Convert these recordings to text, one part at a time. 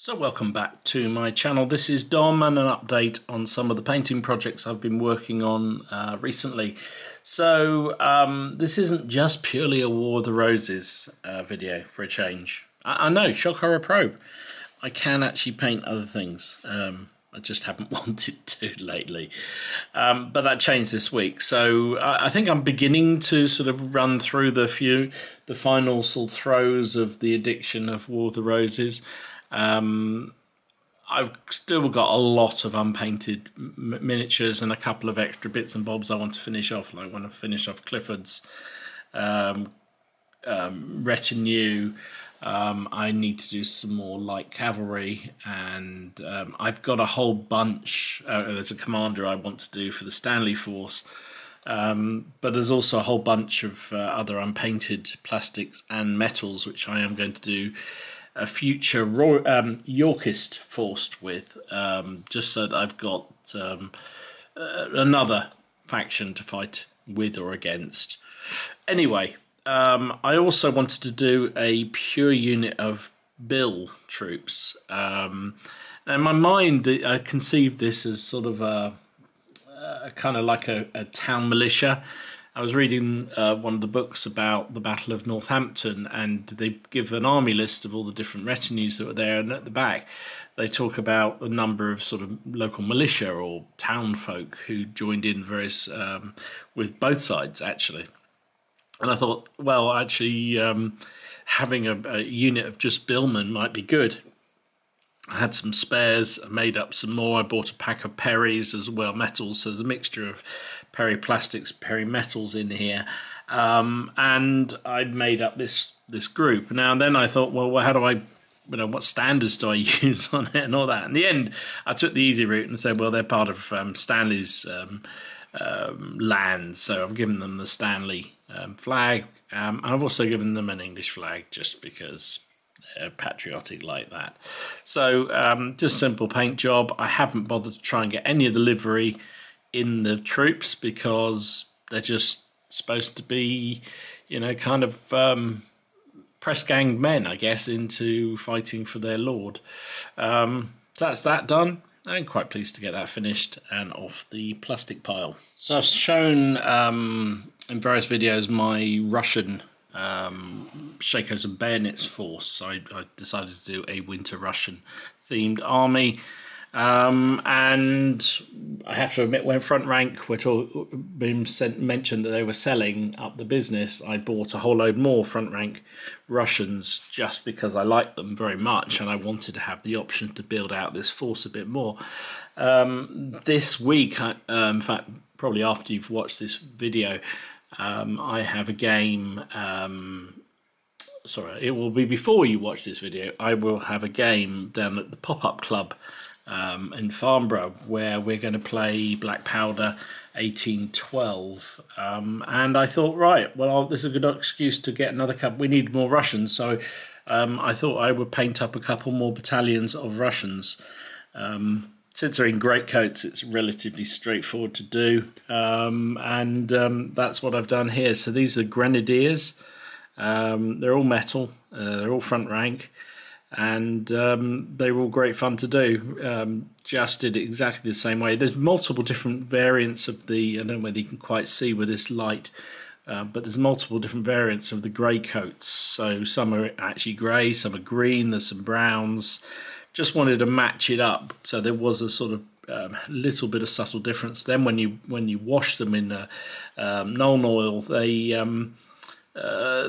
So welcome back to my channel. This is Dom and an update on some of the painting projects I've been working on recently. So this isn't just purely a War of the Roses video for a change. I know, shock horror probe. I can actually paint other things. I just haven't wanted to lately. But that changed this week. So I think I'm beginning to sort of run through the final sort of throes of the addiction of War of the Roses. I've still got a lot of unpainted miniatures and a couple of extra bits and bobs I want to finish off. Like I want to finish off Clifford's retinue. I need to do some more light cavalry, and I've got a whole bunch. There's a commander I want to do for the Stanley Force, but there's also a whole bunch of other unpainted plastics and metals which I am going to do a future Yorkist forced with, just so that I've got another faction to fight with or against. Anyway, I also wanted to do a pure unit of Bill troops. And in my mind, I conceived this as sort of a kind of like a town militia. I was reading one of the books about the Battle of Northampton, and they give an army list of all the different retinues that were there, and at the back they talk about the number of sort of local militia or town folk who joined in various with both sides actually. And I thought, well, actually having a unit of just billmen might be good. I had some spares, I made up some more. I bought a pack of Perrys as well, metals, so there's a mixture of Perry plastics, Perry metals in here. And I'd made up this group. Now and then I thought, well, how do I, what standards do I use on it and all that? In the end, I took the easy route and said, well, they're part of Stanley's land, so I've given them the Stanley flag. And I've also given them an English flag just because patriotic like that. So just simple paint job. I haven't bothered to try and get any of the livery in the troops because they're just supposed to be, kind of press ganged men, I guess, into fighting for their lord. So that's that done. I'm quite pleased to get that finished and off the plastic pile. So I've shown in various videos my Russian Shakos and Bayonets force. So I decided to do a winter Russian themed army, and I have to admit, when Front Rank were mentioned that they were selling up the business, I bought a whole load more Front Rank Russians just because I like them very much and I wanted to have the option to build out this force a bit more. This week, in fact probably after you've watched this video, I have a game, sorry, it will be before you watch this video. I will have a game down at the Pop-Up Club in Farnborough where we're going to play Black Powder 1812. And I thought, right, well, this is a good excuse to get another couple. We need more Russians, so I thought I would paint up a couple more battalions of Russians. Since they're in greatcoats, it's relatively straightforward to do, and that's what I've done here. So these are Grenadiers. They're all metal, they're all front rank, and they were all great fun to do. Just did it exactly the same way. There's multiple different variants of the, I don't know whether you can quite see with this light, but there's multiple different variants of the grey coats. So some are actually grey, some are green, there's some browns. Just wanted to match it up, so there was a sort of little bit of subtle difference. Then when you wash them in the Nuln oil,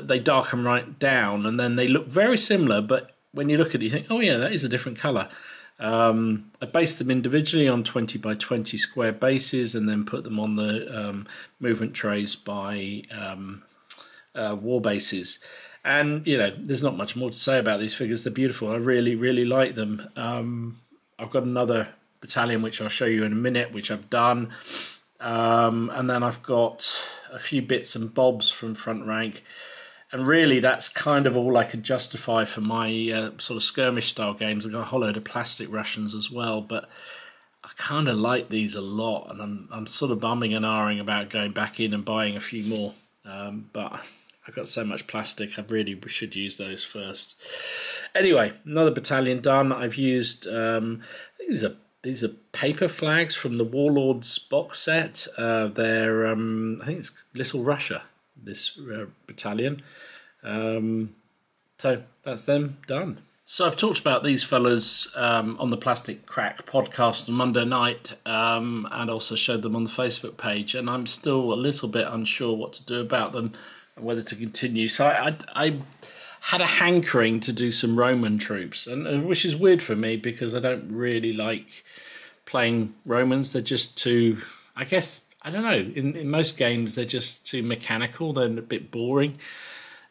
they darken right down, and then they look very similar. But when you look at it, you think, oh yeah, that is a different colour. I based them individually on 20 by 20 square bases, and then put them on the movement trays by war bases. And, there's not much more to say about these figures. They're beautiful. I really, really like them. I've got another battalion, which I'll show you in a minute, which I've done. And then I've got a few bits and bobs from Front Rank. And really, that's kind of all I could justify for my sort of skirmish-style games. I've got a whole load of plastic Russians as well, but I kind of like these a lot. And I'm sort of bumming and ahhing about going back in and buying a few more. But I've got so much plastic, I really should use those first. Anyway, another battalion done. I've used these are paper flags from the Warlords box set. They're I think it's Little Russia, this battalion. So that's them done. So I've talked about these fellas on the Plastic Crack podcast on Monday night, and also showed them on the Facebook page, and I'm still a little bit unsure what to do about them and whether to continue. So I had a hankering to do some Roman troops, and which is weird for me because I don't really like playing Romans. They're just too, I guess, I don't know, in most games they're just too mechanical, they're a bit boring.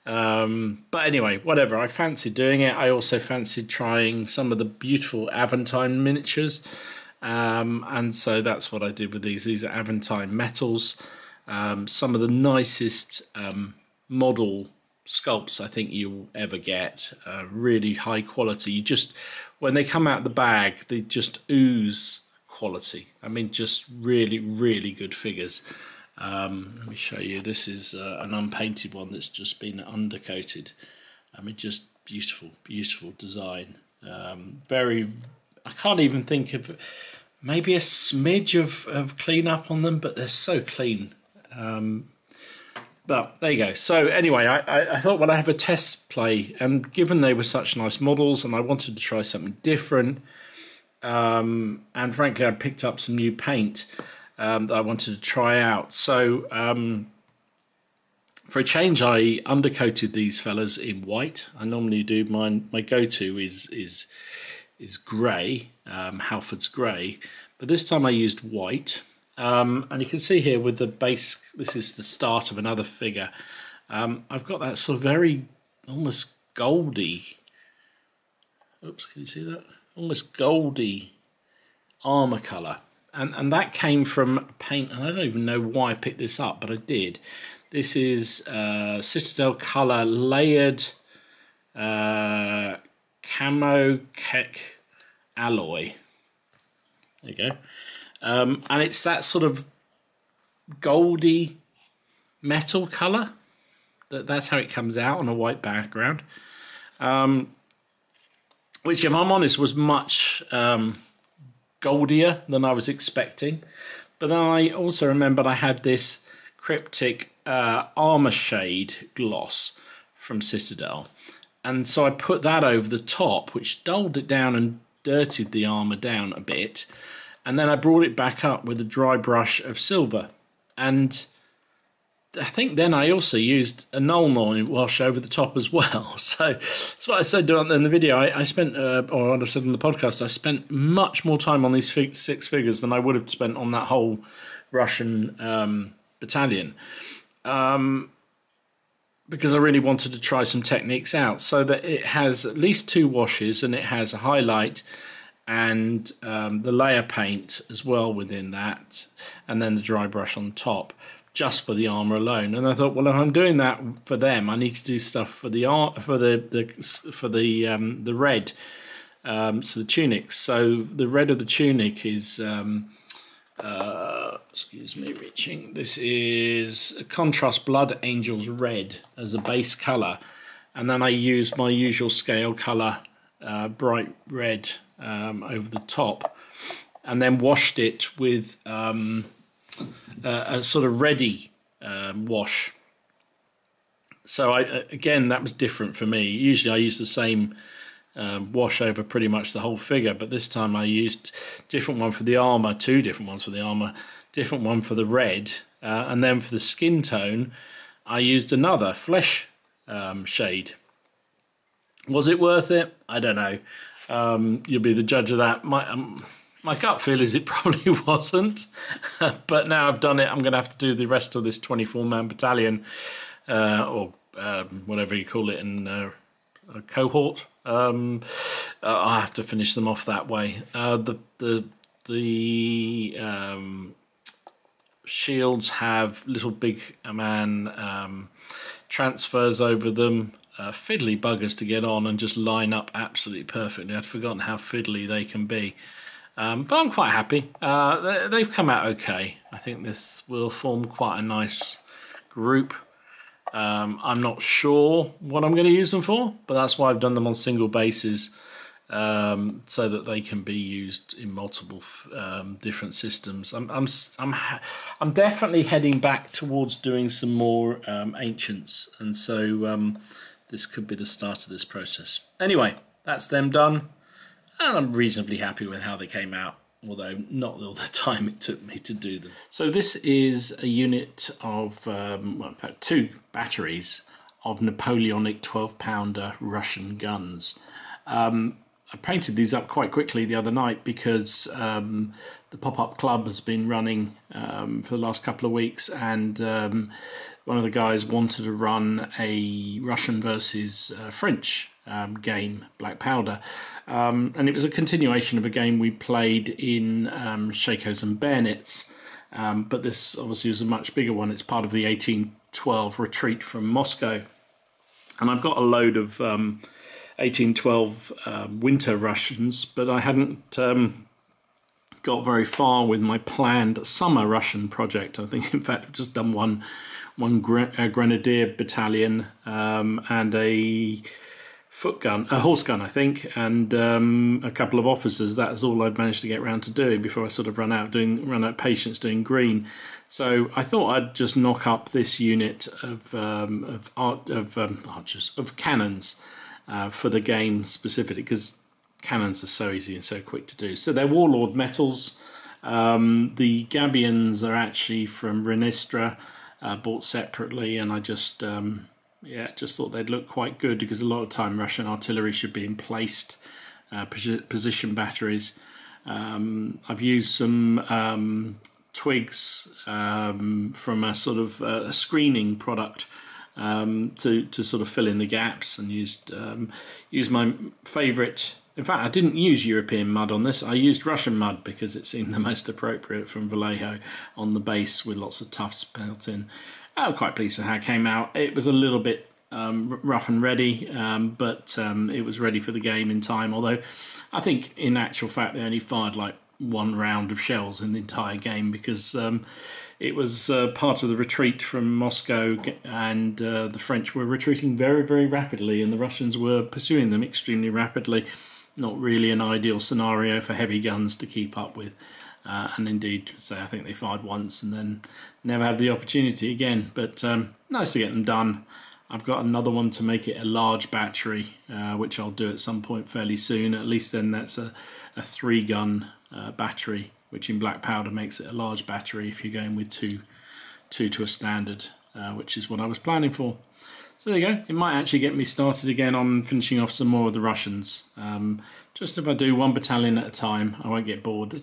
But anyway, whatever, I fancied doing it. I also fancied trying some of the beautiful Aventine miniatures, and so that's what I did with these. These are Aventine metals, some of the nicest model sculpts I think you'll ever get, really high quality. You just, when they come out the bag, they just ooze quality. I mean, just really, really good figures. Let me show you. This is an unpainted one that's just been undercoated. I mean, just beautiful, beautiful design. Very, I can't even think of maybe a smidge of clean up on them, but they're so clean. But there you go. So anyway, I thought, well, I have a test play, and given they were such nice models and I wanted to try something different, and frankly I picked up some new paint that I wanted to try out. So for a change, I undercoated these fellas in white. I normally do mine. My go-to is grey, Halford's grey, but this time I used white. And you can see here with the base, this is the start of another figure. I've got that sort of very almost goldy. Oops, can you see that? Almost goldy armour colour. And that came from paint, and I don't even know why I picked this up, but I did. This is Citadel Colour Layered Camo Keck Alloy. There you go. And it's that sort of goldy metal colour. That's how it comes out on a white background. Which, if I'm honest, was much goldier than I was expecting. But then I also remembered I had this cryptic armour shade gloss from Citadel. And so I put that over the top, which dulled it down and dirtied the armour down a bit. And then I brought it back up with a dry brush of silver. And I think then I also used a Nuln wash over the top as well. So that's what I said in the video. I spent, or what I said in the podcast, I spent much more time on these 6 figures than I would have spent on that whole Russian battalion. Because I really wanted to try some techniques out. So that it has at least 2 washes, and it has a highlight and the layer paint as well within that, and then the dry brush on top, just for the armor alone. And I thought, well, if I'm doing that for them, I need to do stuff for the red, so the tunics. So the red of the tunic is excuse me, reaching. This is a Contrast Blood Angels Red as a base color, and then I use my usual scale color, bright red, over the top, and then washed it with a sort of ready wash. So again, that was different for me. Usually I use the same wash over pretty much the whole figure, but this time I used different one for the armor, 2 different ones for the armor, different one for the red, and then for the skin tone I used another flesh shade. Was it worth it? I don't know. You'll be the judge of that. My gut feel is it probably wasn't, but now I've done it, I'm going to have to do the rest of this 24-man battalion, or whatever you call it, in a cohort. I have to finish them off that way. The shields have little big man transfers over them. Fiddly buggers to get on and just line up absolutely perfectly. I'd forgotten how fiddly they can be. But I'm quite happy. They've come out okay. I think this will form quite a nice group. I'm not sure what I'm going to use them for, but that's why I've done them on single bases, so that they can be used in multiple different systems. I'm definitely heading back towards doing some more ancients, and so this could be the start of this process. Anyway, that's them done, and I'm reasonably happy with how they came out, although not all the time it took me to do them. So this is a unit of, well, in fact, 2 batteries of Napoleonic 12-pounder Russian guns. I painted these up quite quickly the other night because the pop-up club has been running for the last couple of weeks, and one of the guys wanted to run a Russian versus French game, Black Powder, and it was a continuation of a game we played in Shakos and Bayonets, but this obviously was a much bigger one. It's part of the 1812 retreat from Moscow, and I've got a load of 1812 winter Russians, but I hadn't got very far with my planned summer Russian project. I think, in fact, I've just done one grenadier battalion and a horse gun, I think, and a couple of officers. That's all I'd managed to get around to doing before I sort of run out of patience doing green. So I thought I'd just knock up this unit of archers, of cannons, for the game specifically, because cannons are so easy and so quick to do. So they're warlord metals. The gabions are actually from Renistra, bought separately, and I just thought they'd look quite good, because a lot of the time Russian artillery should be in placed position batteries. I've used some twigs from a sort of a screening product to sort of fill in the gaps, and used my favourite. In fact, I didn't use European mud on this. I used Russian mud because it seemed the most appropriate, from Vallejo on the base, with lots of tufts built in. I'm quite pleased with how it came out. It was a little bit rough and ready, but it was ready for the game in time, although I think in actual fact they only fired like 1 round of shells in the entire game, because it was part of the retreat from Moscow, and the French were retreating very, very rapidly, and the Russians were pursuing them extremely rapidly. Not really an ideal scenario for heavy guns to keep up with. And indeed, I think they fired once and then never had the opportunity again. But nice to get them done. I've got another one to make it a large battery, which I'll do at some point fairly soon. At least then that's a 3-gun battery, which in Black Powder makes it a large battery if you're going with two to a standard, which is what I was planning for. So there you go. It might actually get me started again on finishing off some more of the Russians. Just if I do 1 battalion at a time, I won't get bored. They're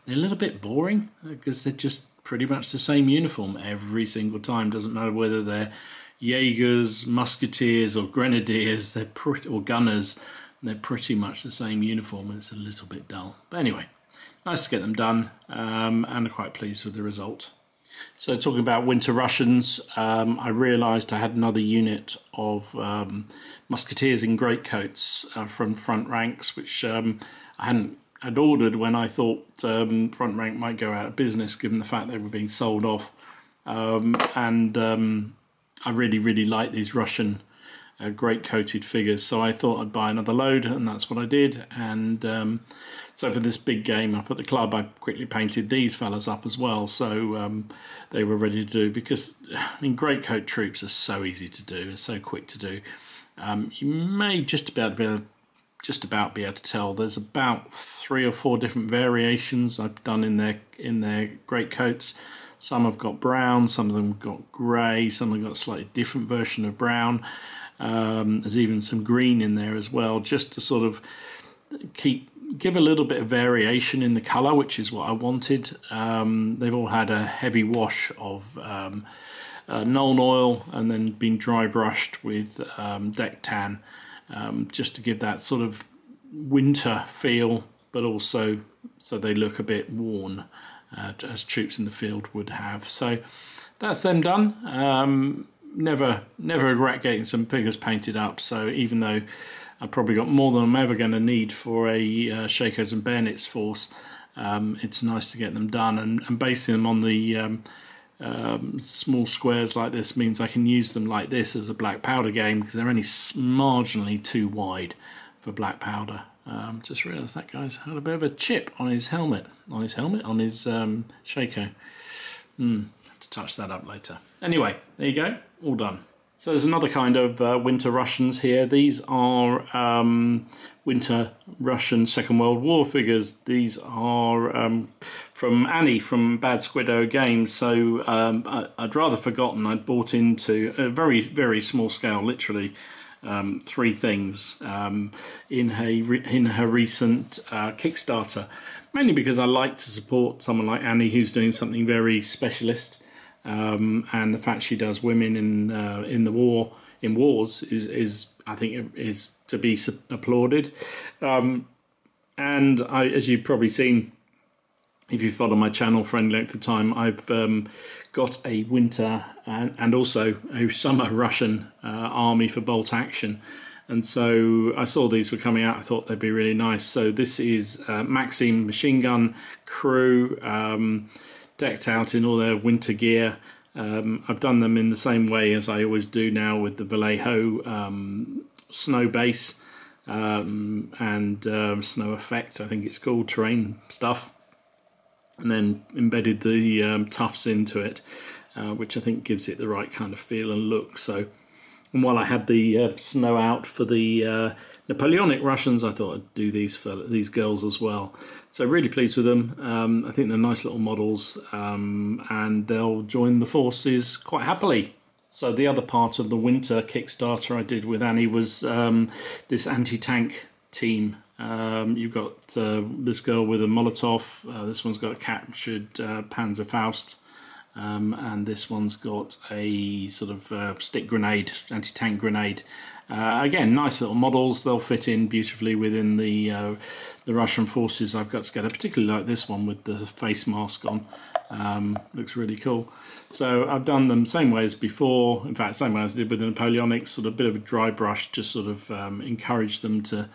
a little bit boring, because they're just pretty much the same uniform every single time. Doesn't matter whether they're Jaegers, Musketeers, or Grenadiers, or Gunners. They're pretty much the same uniform, and it's a little bit dull. But anyway, nice to get them done, and I'm quite pleased with the result. So talking about winter Russians, I realised I had another unit of musketeers in greatcoats from Front Ranks, which I'd ordered when I thought Front Rank might go out of business, given the fact they were being sold off. I really, really like these Russian great-coated figures, so I thought I'd buy another load, and that's what I did. And so for this big game up at the club, I quickly painted these fellas up as well, so they were ready to do, because I mean, greatcoat troops are so easy to do, and so quick to do. You may just about be able to tell. There's about 3 or 4 different variations I've done in their greatcoats. Some have got brown, some of them have got grey, some have got a slightly different version of brown. There's even some green in there as well, just to sort of give a little bit of variation in the colour, which is what I wanted. They've all had a heavy wash of Nuln oil, and then been dry brushed with deck tan, just to give that sort of winter feel, but also so they look a bit worn, as troops in the field would have. So that's them done. Never regret getting some figures painted up, so even though I've probably got more than I'm ever going to need for a Shakos and Bayonets force, it's nice to get them done, and basing them on the small squares like this means I can use them like this as a black powder game, because they're only marginally too wide for black powder. Just realised that guy's had a bit of a chip on his helmet. On his Shaco. Have to touch that up later. Anyway, there you go, all done. So there's another kind of winter Russians here. These are winter Russian Second World War figures. These are from Annie from Bad Squiddo Games. So I'd rather forgotten. I'd bought into a very, very small scale, literally 3 things in her recent Kickstarter. Mainly because I like to support someone like Annie, who's doing something very specialist. And the fact she does women in wars is I think is to be applauded. And as you've probably seen, if you follow my channel for any length of time, I've got a winter and also a summer Russian army for bolt action. And so I saw these were coming out. I thought they'd be really nice. So this is Maxim machine gun crew. Decked out in all their winter gear. I've done them in the same way as I always do now with the Vallejo snow base and snow effect, I think it's called, terrain stuff, and then embedded the tufts into it, which I think gives it the right kind of feel and look. So, and while I had the snow out for the Napoleonic Russians, I thought I'd do these for these girls as well. So really pleased with them. I think they're nice little models, and they'll join the forces quite happily. So the other part of the winter Kickstarter I did with Annie was this anti-tank team. You've got this girl with a Molotov. This one's got a captured Panzerfaust. And this one's got a sort of stick grenade, anti-tank grenade. Again, nice little models. They'll fit in beautifully within the Russian forces I've got together, particularly like this one with the face mask on. Looks really cool. So I've done them same way as before. In fact, same way as I did with the Napoleonics, sort of a bit of a dry brush, just sort of encourage them to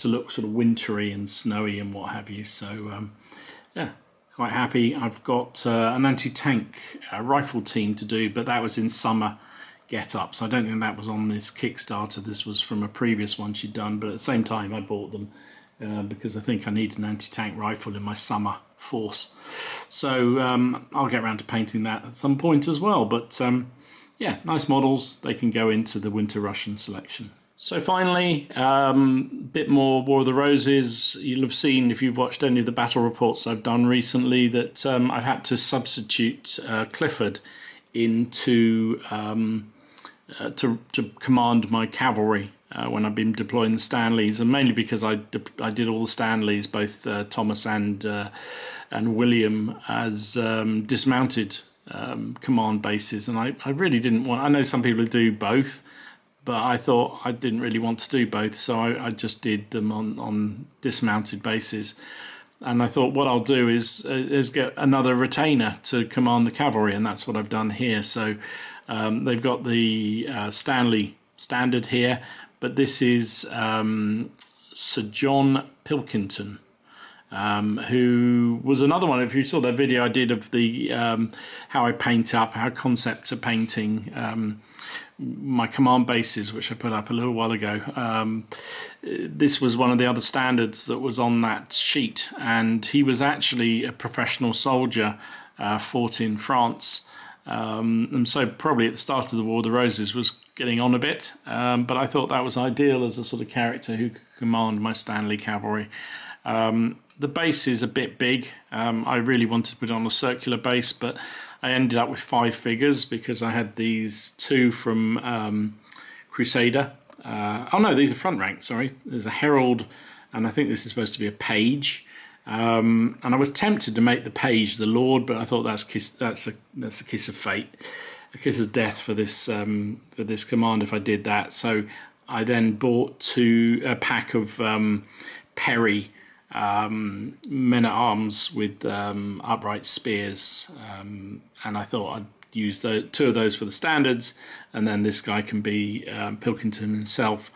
look sort of wintry and snowy and what have you. So yeah. Quite happy. I've got an anti-tank rifle team to do, but that was in summer get up, so I don't think that was on this Kickstarter. This was from a previous one she'd done, but at the same time I bought them because I think I need an anti-tank rifle in my summer force. So I'll get around to painting that at some point as well. But yeah, nice models. They can go into the winter Russian selection. So finally, bit more War of the Roses. You'll have seen, if you've watched any of the battle reports I've done recently, that I've had to substitute Clifford into to command my cavalry when I've been deploying the Stanleys, and mainly because I did all the Stanleys, both Thomas and William, as dismounted command bases, and I really didn't want. I know some people do both. But I thought I didn't really want to do both, so I just did them on dismounted bases. And I thought what I'll do is get another retainer to command the cavalry, and that's what I've done here. So they've got the Stanley standard here, but this is Sir John Pilkington, who was another one. If you saw that video I did of the how I paint up, how concept to painting my command bases, which I put up a little while ago. This was one of the other standards that was on that sheet, and he was actually a professional soldier, fought in France, and so probably at the start of the War of the Roses was getting on a bit, but I thought that was ideal as a sort of character who could command my Stanley cavalry. The base is a bit big. I really wanted to put it on a circular base, but I ended up with 5 figures because I had these 2 from Crusader. Oh no, these are front rank, sorry. There's a Herald, and I think this is supposed to be a Page. And I was tempted to make the Page the Lord, but I thought that's a kiss of fate, a kiss of death for this command if I did that. So I then bought a pack of Perry men-at-arms with upright spears, and I thought I'd use 2 of those for the standards, and then this guy can be Pilkington himself.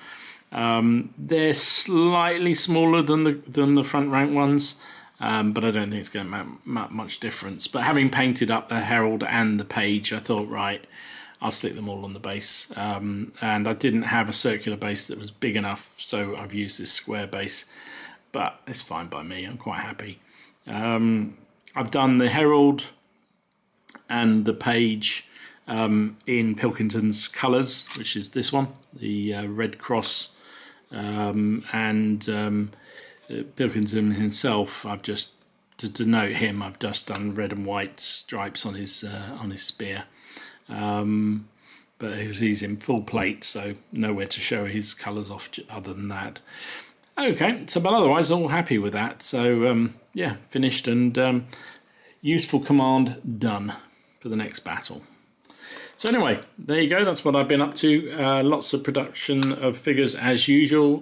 They're slightly smaller than the front rank ones. but I don't think it's going to make much difference. But having painted up the herald and the page, I thought, right, I'll stick them all on the base. And I didn't have a circular base that was big enough, so I've used this square base. But it's fine by me, I'm quite happy. I've done the herald and the page in Pilkington's colours, which is this one, the Red Cross, and Pilkington himself, I've just, to denote him, I've just done red and white stripes on his spear. But he's in full plate, so nowhere to show his colours off other than that. Okay, so but otherwise all happy with that. So yeah, finished and useful command done for the next battle. So anyway, there you go. That's what I've been up to. Lots of production of figures as usual.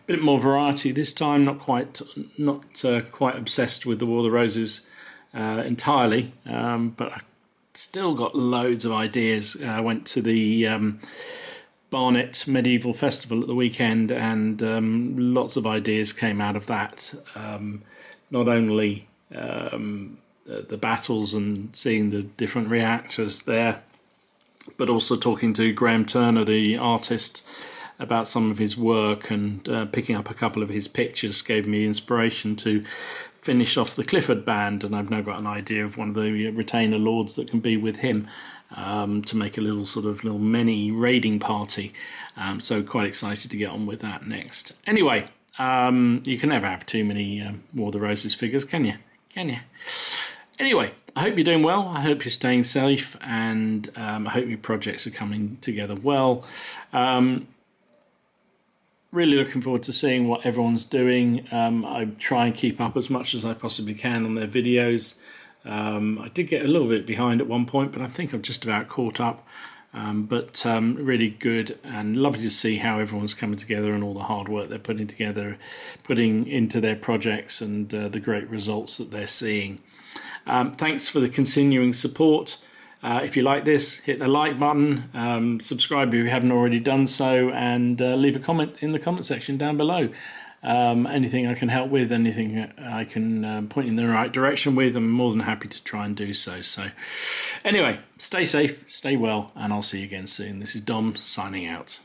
Bit more variety this time. Not quite obsessed with the War of the Roses entirely, but I still got loads of ideas. I went to the Barnet Medieval Festival at the weekend, and lots of ideas came out of that. Not only the battles and seeing the different reactors there, but also talking to Graham Turner, the artist, about some of his work, and picking up a couple of his pictures gave me inspiration to finish off the Clifford band, and I've now got an idea of one of the retainer lords that can be with him, to make a little mini raiding party. So quite excited to get on with that next. Anyway, you can never have too many War of the Roses figures, can you? Anyway, I hope you're doing well. I hope you're staying safe, and I hope your projects are coming together well. Really looking forward to seeing what everyone's doing. I try and keep up as much as I possibly can on their videos. I did get a little bit behind at one point, but I think I've just about caught up. But really good and lovely to see how everyone's coming together and all the hard work they're putting into their projects, and the great results that they're seeing. Thanks for the continuing support. If you like this, hit the like button, subscribe if you haven't already done so, and leave a comment in the comment section down below. Anything I can help with, anything I can point you in the right direction with, I'm more than happy to try and do so. So anyway, stay safe, stay well, and I'll see you again soon. This is Dom signing out.